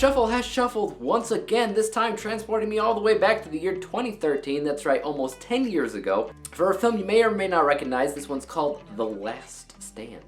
shuffle has shuffled once again, this time transporting me all the way back to the year 2013, that's right, almost 10 years ago, for a film you may or may not recognize. This one's called The Last Stand.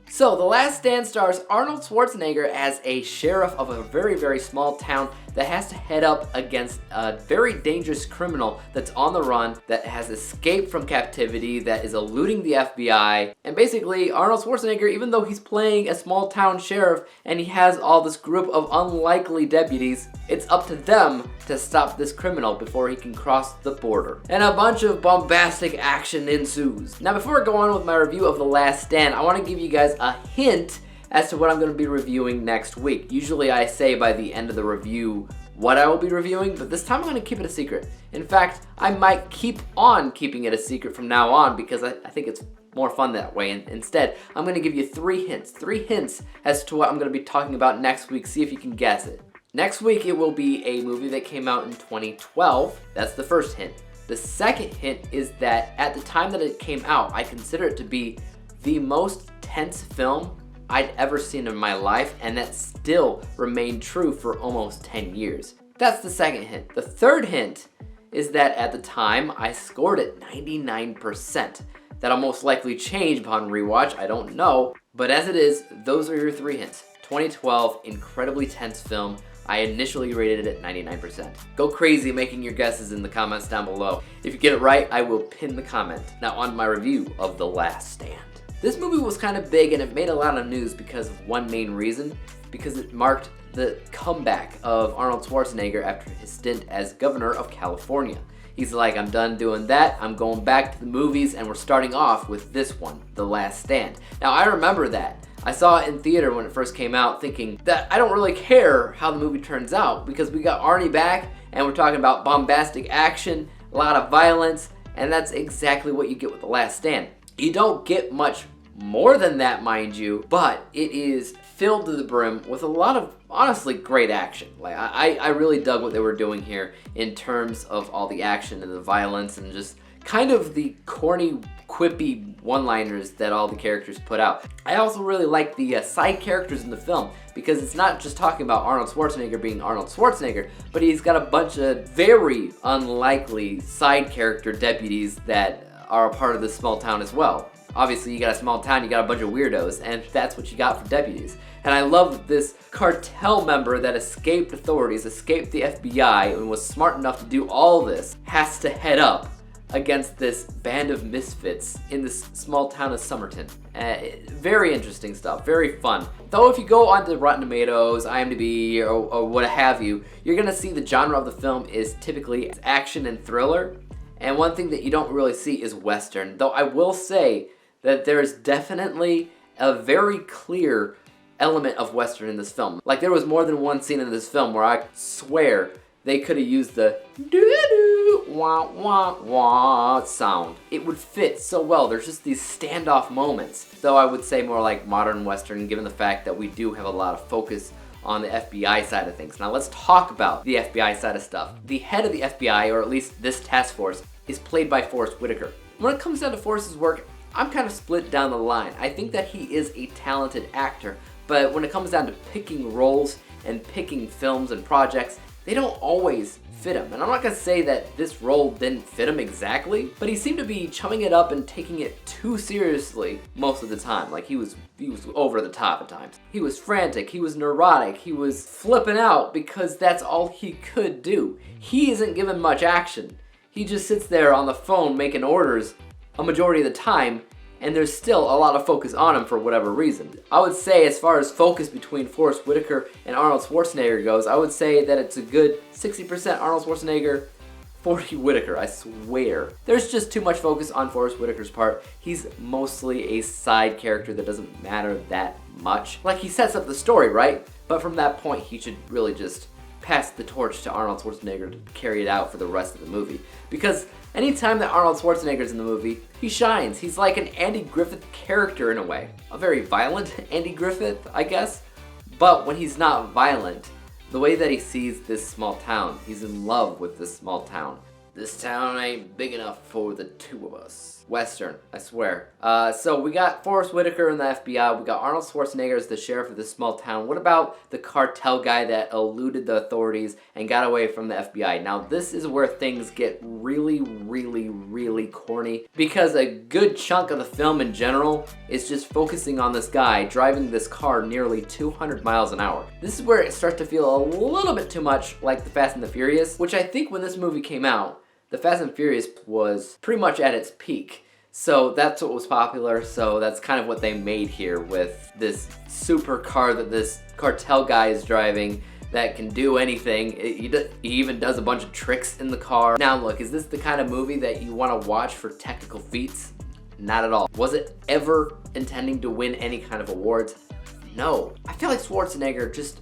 So, The Last Stand stars Arnold Schwarzenegger as a sheriff of a very, very small town that has to head up against a very dangerous criminal that's on the run, that has escaped from captivity, that is eluding the FBI. And basically, Arnold Schwarzenegger, even though he's playing a small town sheriff and he has all this group of unlikely deputies, it's up to them to stop this criminal before he can cross the border. And a bunch of bombastic action ensues. Now, before I go on with my review of The Last Stand, I want to give you guys a hint as to what I'm going to be reviewing next week. Usually I say by the end of the review what I will be reviewing, but this time I'm going to keep it a secret. In fact, I might keep on keeping it a secret from now on because I think it's more fun that way. And instead, I'm going to give you three hints as to what I'm going to be talking about next week. See if you can guess it. Next week, it will be a movie that came out in 2012. That's the first hint. The second hint is that at the time that it came out, I consider it to be the most tense film I'd ever seen in my life, and that still remained true for almost 10 years. That's the second hint. The third hint is that at the time, I scored it 99%. That'll most likely change upon rewatch, I don't know. But as it is, those are your three hints. 2012, incredibly tense film. I initially rated it at 99%. Go crazy making your guesses in the comments down below. If you get it right, I will pin the comment. Now on to my review of The Last Stand. This movie was kind of big and it made a lot of news because of one main reason, because it marked the comeback of Arnold Schwarzenegger after his stint as governor of California. He's like, I'm done doing that, I'm going back to the movies, and we're starting off with this one, The Last Stand. Now I remember that. I saw it in theater when it first came out thinking that I don't really care how the movie turns out because we got Arnie back and we're talking about bombastic action, a lot of violence, and that's exactly what you get with The Last Stand. You don't get much more than that, mind you, but it is filled to the brim with a lot of honestly great action. Like I really dug what they were doing here in terms of all the action and the violence and just kind of the corny, quippy one-liners that all the characters put out. I also really like the side characters in the film because it's not just talking about Arnold Schwarzenegger being Arnold Schwarzenegger, but he's got a bunch of very unlikely side character deputies that are a part of this small town as well. Obviously, you got a small town, you got a bunch of weirdos, and that's what you got for deputies. And I love that this cartel member that escaped authorities, escaped the FBI, and was smart enough to do all this, has to head up against this band of misfits in this small town of Sommerton. Very interesting stuff, very fun. Though if you go onto Rotten Tomatoes, IMDb, or what have you, you're gonna see the genre of the film is typically action and thriller. And one thing that you don't really see is Western. Though I will say that there is definitely a very clear element of Western in this film. Like there was more than one scene in this film where I swear they could have used the doo-doo, wah, wah, wah sound. It would fit so well. There's just these standoff moments. Though I would say more like modern Western, given the fact that we do have a lot of focus on the FBI side of things. Now let's talk about the FBI side of stuff. The head of the FBI, or at least this task force, is played by Forest Whitaker. When it comes down to Forrest's work, I'm kind of split down the line. I think that he is a talented actor, but when it comes down to picking roles and picking films and projects, they don't always fit him. And I'm not gonna say that this role didn't fit him exactly, but he seemed to be chumming it up and taking it too seriously most of the time. Like he was over the top at times. He was frantic, he was neurotic, he was flipping out because that's all he could do. He isn't given much action. He just sits there on the phone making orders a majority of the time, and there's still a lot of focus on him for whatever reason. I would say as far as focus between Forest Whitaker and Arnold Schwarzenegger goes, I would say that it's a good 60% Arnold Schwarzenegger, 40 Whitaker, I swear. There's just too much focus on Forest Whitaker's part. He's mostly a side character that doesn't matter that much. Like he sets up the story, right? But from that point, he should really just pass the torch to Arnold Schwarzenegger to carry it out for the rest of the movie. Because anytime that Arnold Schwarzenegger's in the movie, he shines. He's like an Andy Griffith character in a way. A very violent Andy Griffith, I guess. But when he's not violent, the way that he sees this small town, he's in love with this small town. This town ain't big enough for the two of us. Western, I swear. So we got Forrest Whitaker in the FBI. We got Arnold Schwarzenegger as the sheriff of this small town. What about the cartel guy that eluded the authorities and got away from the FBI? Now this is where things get really, really, really corny, because a good chunk of the film in general is just focusing on this guy driving this car nearly 200 miles an hour. This is where it starts to feel a little bit too much like the Fast and the Furious, which I think when this movie came out, the Fast and Furious was pretty much at its peak. So that's what was popular, so that's kind of what they made here with this super car that this cartel guy is driving that can do anything. He even does a bunch of tricks in the car. Now look, is this the kind of movie that you want to watch for technical feats? Not at all. Was it ever intending to win any kind of awards? No. I feel like Schwarzenegger just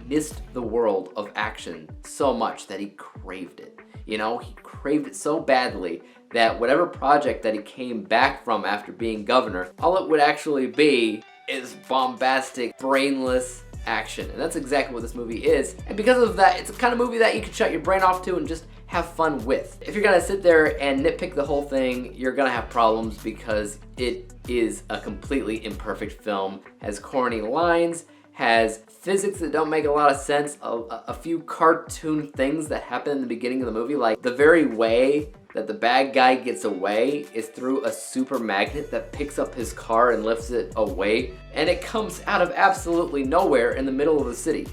missed the world of action so much that he craved it. You know, he craved it so badly that whatever project that he came back from after being governor, all it would actually be is bombastic, brainless action. And that's exactly what this movie is. And because of that, it's the kind of movie that you can shut your brain off to and just have fun with. If you're gonna sit there and nitpick the whole thing, you're gonna have problems because it is a completely imperfect film. Has corny lines, has physics that don't make a lot of sense, a few cartoon things that happen in the beginning of the movie, like the very way that the bad guy gets away is through a super magnet that picks up his car and lifts it away, and it comes out of absolutely nowhere in the middle of the city.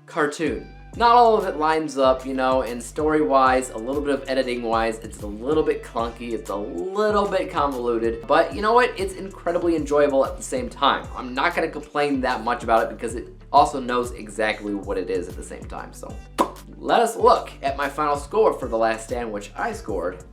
Cartoon. Not all of it lines up, you know, and story-wise, a little bit of editing-wise, it's a little bit clunky, it's a little bit convoluted, but you know what? It's incredibly enjoyable at the same time. I'm not gonna complain that much about it because it also knows exactly what it is at the same time, so. Let us look at my final score for The Last Stand, which I scored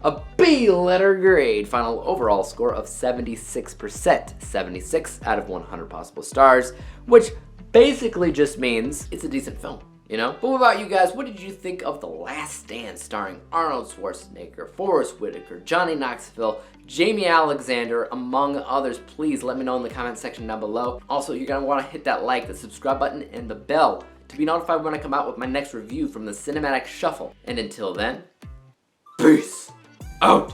a B-letter grade. Final overall score of 76%. 76 out of 100 possible stars, which basically just means it's a decent film, you know? But what about you guys? What did you think of The Last Stand starring Arnold Schwarzenegger, Forrest Whitaker, Johnny Knoxville, Jamie Alexander, among others? Please let me know in the comment section down below. Also, you're gonna wanna hit that like, the subscribe button, and the bell to be notified when I come out with my next review from the Cinematic Shuffle. And until then, peace out.